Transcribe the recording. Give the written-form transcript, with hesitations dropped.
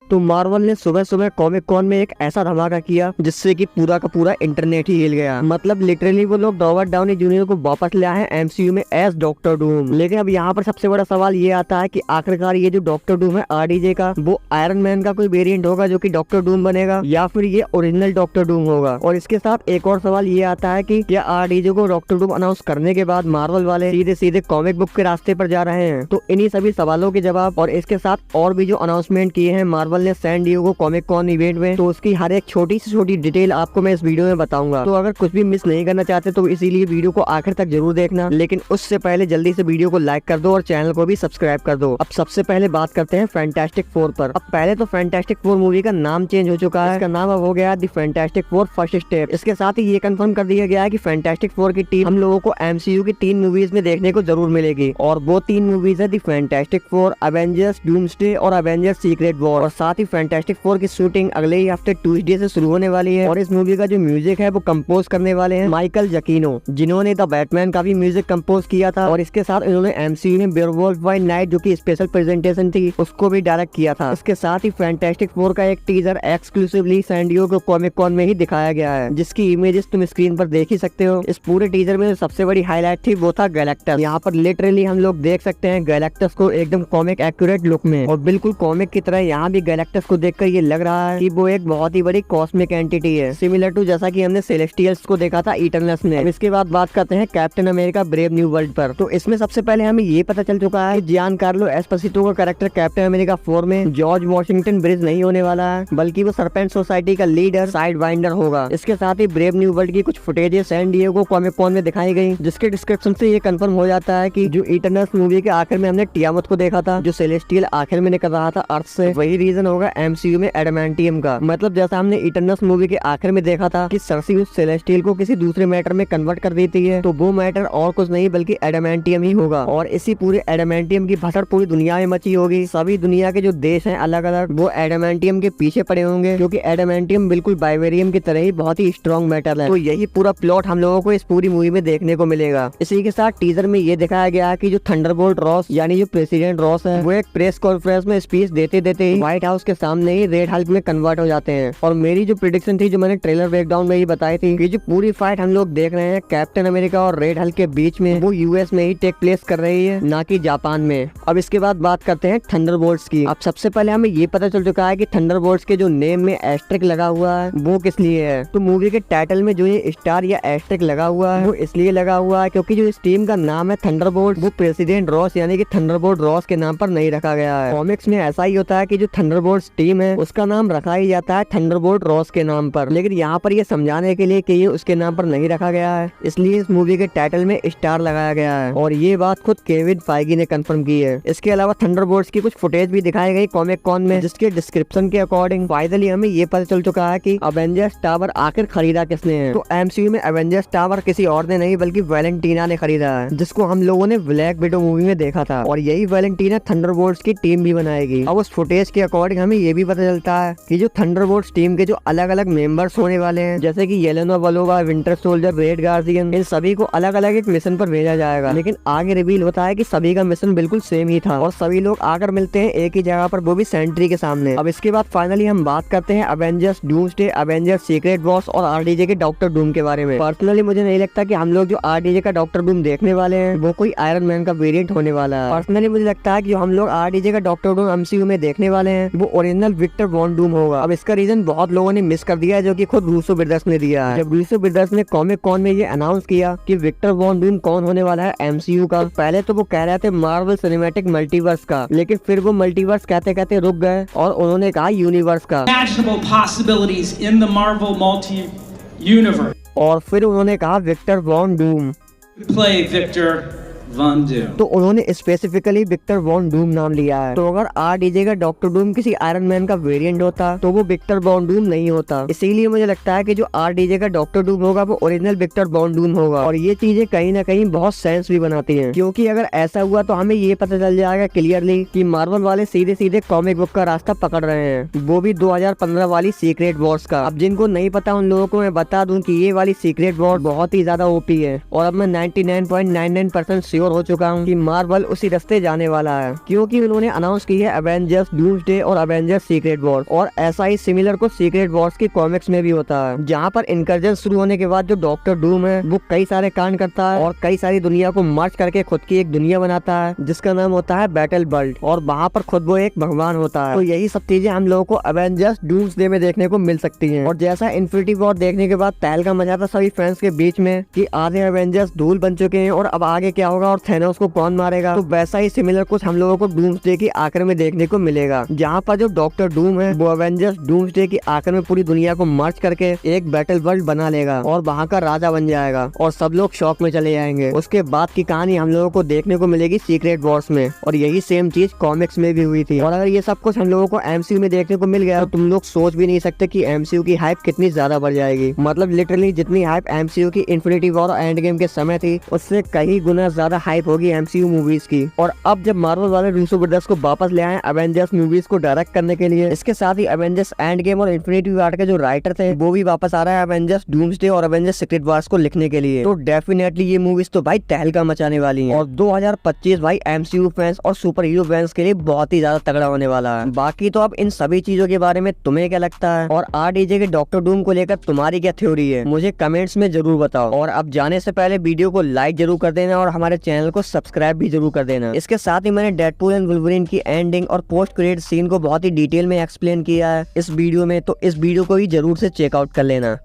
तो मार्वल ने सुबह सुबह कॉमिक कॉन में एक ऐसा धमाका किया जिससे कि पूरा का पूरा इंटरनेट ही हिल गया। मतलब लिटरली वो लोग रॉबर्ट डाउनी जूनियर को वापस ले आए हैं एमसीयू में एज डॉक्टर डूम। लेकिन अब यहाँ पर सबसे बड़ा सवाल ये आता है कि आखिरकार ये जो डॉक्टर डूम है आरडीजे का, वो आयरन मैन का कोई वेरिएंट होगा जो कि डॉक्टर डूम बनेगा, या फिर ये ओरिजिनल डॉक्टर डूम होगा। और इसके साथ एक और सवाल ये आता है कि क्या आरडीजे को डॉक्टर डूम अनाउंस करने के बाद मार्वल वाले सीधे सीधे कॉमिक बुक के रास्ते पर जा रहे हैं? तो इन्हीं सभी सवालों के जवाब और इसके साथ और भी जो अनाउंसमेंट किए हैं मार्वल ने San Diego Comic Con event में, तो उसकी हर एक छोटी से छोटी डिटेल आपको मैं इस वीडियो में बताऊंगा। तो अगर कुछ भी मिस नहीं करना चाहते तो इसीलिए वीडियो को आखिर तक जरूर देखना। लेकिन उससे पहले जल्दी से वीडियो को लाइक कर दो और चैनल को भी सब्सक्राइब कर दो। अब सबसे पहले बात करते हैं फैंटास्टिक फोर पर। अब पहले तो फैंटास्टिक फोर मूवी का नाम चेंज हो चुका है, इसका नाम अब हो गया the fantastic four first step. इसके साथ ही ये कंफर्म कर दिया गया है कि फैंटास्टिक फोर की टीम हम लोगों को एमसीयू की 3 मूवीज में देखने को जरूर मिलेगी, और वो 3 मूवीज है the fantastic four, Avengers doomsday और अवेंजर्स सीक्रेट वॉर। और साथ ही फैंटास्टिक फोर की शूटिंग अगले ही हफ्ते ट्यूसडे से शुरू होने वाली है। और इस मूवी का जो म्यूजिक है वो कंपोज करने वाले हैं माइकल जकीनो, जिन्होंने द बैटमैन का भी म्यूजिक कंपोज किया था। और इसके साथ इन्होंने एमसीयू में बेयरवुल्फ बाय नाइट जो कि स्पेशल प्रेजेंटेशन थी उसको भी डायरेक्ट किया था। इसके साथ ही फैंटास्टिक फोर का एक teaser exclusively San Diego Comic Con में ही दिखाया गया है, जिसकी इमेजेस तुम स्क्रीन पर देख ही सकते हो। इस पूरे टीजर में सबसे बड़ी हाईलाइट थी वो था गैलेक्टस। यहाँ पर लिटरली हम लोग देख सकते हैं गैलेक्टस को एकदम कॉमिक एक्यूरेट लुक में, और बिल्कुल कॉमिक की तरह यहाँ भी गैलेक्टस को देखकर ये लग रहा है कि वो एक बहुत ही बड़ी कॉस्मिक एंटिटी है, सिमिलर टू जैसा कि हमने सेलेस्टियल्स को देखा था इटरनल्स में। इसके बाद बात करते हैं captain America brave New world पर। तो इसमें सबसे पहले हमें ये पता चल चुका है कि जियान कार्लो एस्पोसितो का कैरेक्टर कैप्टन अमेरिका 4 में जॉर्ज वॉशिंगटन ब्रिज नहीं होने वाला है, बल्कि वो सरपेंट सोसाइटी का लीडर साइड वाइंडर होगा। इसके साथ ही ब्रेव न्यू वर्ल्ड की कुछ footage San Diego Comic Con में दिखाई गई, जिसके डिस्क्रिप्शन से ये कंफर्म हो जाता है कि जो इटरनल्स मूवी के आखिर में हमने टियामत को देखा था, जो सेलेस्टियल आखिर में निकल रहा था अर्थ से, वही रीजन होगा एमसीयू में एडामेंटियम का। मतलब जैसा हमने इटरनल्स मूवी के आखिर में देखा था कि सर्सी उस सेलेस्टियल को किसी दूसरे मैटर में कन्वर्ट कर देती है, तो वो मैटर और कुछ नहीं बल्कि एडामेंटियम ही होगा। और इसी पूरे एडामेंटियम की भसड़ पूरी दुनिया में मची होगी। सभी दुनिया के जो देश हैं अलग अलग, वो एडामेंटियम के पीछे पड़े होंगे, क्योंकि एडामेंटियम बिल्कुल वाइब्रेनियम की तरह ही बहुत ही स्ट्रॉन्ग मेटल है। तो यही पूरा प्लॉट हम लोगों को इस पूरी मूवी में देखने को मिलेगा। इसी के साथ टीजर में ये दिखाया गया कि जो थंडरबोल्ट रॉस यानी जो प्रेसिडेंट रॉस है, वो एक प्रेस कॉन्फ्रेंस में स्पीच देते देते ही व्हाइट हाउस के सामने ही रेड हल्क में कन्वर्ट हो जाते हैं। और मेरी जो प्रेडिक्शन थी, जो मैंने ट्रेलर ब्रेकडाउन में ही बताई थी, कि जो पूरी फाइट हम लोग देख रहे हैं कैप्टन अमेरिका और रेड हल्क के बीच में, वो यूएस में ही टेक प्लेस कर रही है, ना कि जापान में। अब इसके बाद बात करते हैं थंडरबोल्ट्स की। अब सबसे पहले हमें ये पता चल चुका है कि थंडरबोल्ट्स के जो नेम में एस्टेरिक लगा हुआ है वो किस लिए है। तो मूवी के टाइटल में जो ये स्टार या एस्टेरिक लगा हुआ है वो इसलिए लगा हुआ है क्योंकि जो इस टीम का नाम है थंडरबोल्ट, वो प्रेसिडेंट रॉस यानी कि थंडरबोल्ट रॉस के नाम पर नहीं रखा गया है। कॉमिक्स में ऐसा ही होता है कि जो थंडरबोल्ट्स टीम है उसका नाम रखा ही जाता है थंडरबोल्ट रॉस के नाम पर, लेकिन यहाँ पर ये समझाने के लिए कि ये उसके नाम पर नहीं रखा गया है, इसलिए इस मूवी के टाइटल में स्टार लगाया गया है। और ये बात खुद केविन फाइगी ने कंफर्म की है। इसके अलावा थंडरबोल्ट्स की कुछ फुटेज भी दिखाई गई कॉमिक कॉन में, जिसके डिस्क्रिप्शन के अकॉर्डिंग फाइनली हमें ये पता चल चुका है कि अवेंजर्स टावर आखिर खरीदा किसने है। तो एमसीयू में अवेंजर्स टावर किसी और ने नहीं बल्कि वैलेंटीना ने खरीदा है, जिसको हम लोगों ने ब्लैक विडो मूवी में देखा था। और यही वैलेंटीना थंडरबोल्ट्स की टीम भी बनाएगी। अब उस फुटेज के अकॉर्डिंग हमें ये भी पता चलता है कि जो थंडरबोल्ट्स टीम के जो अलग अलग मेंबर्स होने वाले हैं, जैसे कि Yelena Belova, Winter Soldier, Red Guardian, इन सभी को अलग अलग एक मिशन पर भेजा जाएगा। लेकिन आगे रिवील होता है कि सभी का मिशन बिल्कुल सेम ही था और सभी लोग आकर मिलते हैं एक ही जगह पर, वो भी सेंट्री के सामने। अब इसके बाद फाइनली हम बात करते हैं Avengers doomsday, Avengers secret Wars और आरडीजे के डॉक्टर डूम के बारे में। पर्सनली मुझे नहीं लगता कि हम लोग जो आरडीजे का डॉक्टर डूम देखने वाले हैं वो कोई आयरन मैन का वेरिएंट होने वाला है। पर्सनली मुझे लगता है कि जो हम लोग आरडीजे का डॉक्टर डूम एमसीयू में देखने वाले हैं वो ओरिजिनल विक्टर वॉन डूम होगा। अब इसका रीजन बहुत लोगों ने मिस कर दिया है, जो कि खुद रूसो ब्रदर्स ने दिया है। जब रूसो ब्रदर्स ने कॉमिक कॉन में ये अनाउंस किया कि विक्टर वॉन डूम कौन होने वाला है एमसीयू का, पहले तो वो कह रहे थे मार्वल सिनेमैटिक मल्टीवर्स का, लेकिन फिर वो मल्टीवर्स कहते कहते रुक गए और उन्होंने कहा यूनिवर्स का। और फिर उन्होंने कहा विक्टर वॉन डूम। तो उन्होंने स्पेसिफिकली विक्टर वॉन डूम नाम लिया है। तो अगर आरडीजे का डॉक्टर डूम किसी आयरन मैन का वेरिएंट होता तो वो विक्टर वॉन डूम नहीं होता। इसीलिए मुझे लगता है कि जो आरडीजे का डॉक्टर डूम होगा वो ओरिजिनल विक्टर वॉन डूम होगा। और ये चीजें कहीं ना कहीं बहुत सेंस भी बनाती हैं, क्योंकि अगर ऐसा हुआ तो हमें ये पता चल जाएगा क्लियरली कि मार्वल वाले सीधे सीधे कॉमिक बुक का रास्ता पकड़ रहे हैं, वो भी 2015 वाली सीक्रेट वॉर्स का। अब जिनको नहीं पता उन लोगों को मैं बता दूं कि ये वाली सीक्रेट वॉर बहुत ही ज्यादा ओपी है, और अब मैं 99.99% श्योर हो चुका हूँ कि मार्वल उसी रास्ते जाने वाला है, क्योंकि उन्होंने अनाउंस की है एवेंजर्स डूम्सडे और एवेंजर्स सीक्रेट वॉर, और ऐसा ही सिमिलर कुछ सीक्रेट वॉर्स की कॉमिक्स में भी होता है, जहाँ पर इनकर्जन शुरू होने के बाद जो डॉक्टर डूम है वो कई सारे कांड करता है और कई सारी दुनिया को मर्ज करके खुद की एक दुनिया बनाता है जिसका नाम होता है बैटल वर्ल्ड, और वहाँ पर खुद वो एक भगवान होता है। तो यही सब चीजें हम लोगों को एवेंजर्स डूम्सडे में देखने को मिल सकती हैं। और जैसा इन्फिनिटी वॉर देखने के बाद तहलका मचा था सभी फैंस के बीच में कि आधे एवेंजर्स धूल बन चुके हैं और अब आगे क्या होगा और थैनोस को कौन मारेगा, तो वैसा ही सिमिलर कुछ हम लोगों को डूम्सडे की आखिर में देखने को मिलेगा, जहाँ पर जो डॉक्टर डूम है वो एवेंजर्स डूम्सडे की आखिर में पूरी दुनिया को मर्ज करके एक बैटल वर्ल्ड बना लेगा और वहाँ का राजा बन जाएगा और सब लोग शॉक में चले जाएंगे। उसके बाद की कहानी हम लोगों को देखने को मिलेगी सीक्रेट वॉर्स में, और यही सेम चीज कॉमिक्स में भी हुई थी। और अगर ये सब कुछ हम लोगों को एमसीयू में देखने को मिल गया तो तुम लोग सोच भी नहीं सकते कि एमसीयू की हाइप कितनी ज्यादा बढ़ जाएगी। मतलब लिटरली जितनी हाइप एमसीयू की इन्फिनिटी वॉर और एंड गेम के समय थी उससे कई गुना ज्यादा हाइप होगी एमसीयू मूवीज की। और अब जब मार्वल वाले रूसो ब्रदर्स को वापस ले आए एवेंजर्स मूवीज को डायरेक्ट करने के लिए, इसके साथ ही एवेंजर्स एंड गेम और इन्फिनिटी वॉर के जो राइटर थे वो भी वापस आ रहा है एवेंजर्स डूम्सडे और एवेंजर्स सीक्रेट वॉर्स को लिखने के लिए, तो डेफिनेटली ये मूवीज तो भाई तहलका मचाने वाली हैं। और 2025 भाई एमसीयू फैंस और सुपर हीरो फैंस के लिए बहुत ही ज्यादा तगड़ा होने वाला है। बाकी तो अब इन सभी चीजों के बारे में तुम्हें क्या लगता है, और आरडीजे के डॉक्टर डूम को लेकर तुम्हारी क्या थ्योरी है, मुझे कमेंट्स में जरूर बताओ। और अब जाने से पहले वीडियो को लाइक जरूर कर देना और हमारे चैनल को सब्सक्राइब भी जरूर कर देना। इसके साथ ही मैंने डेडपूल एंड वुल्वरीन की एंडिंग और पोस्ट क्रेडिट सीन को बहुत ही डिटेल में एक्सप्लेन किया है इस वीडियो में, तो इस वीडियो को ही जरूर से चेकआउट कर लेना।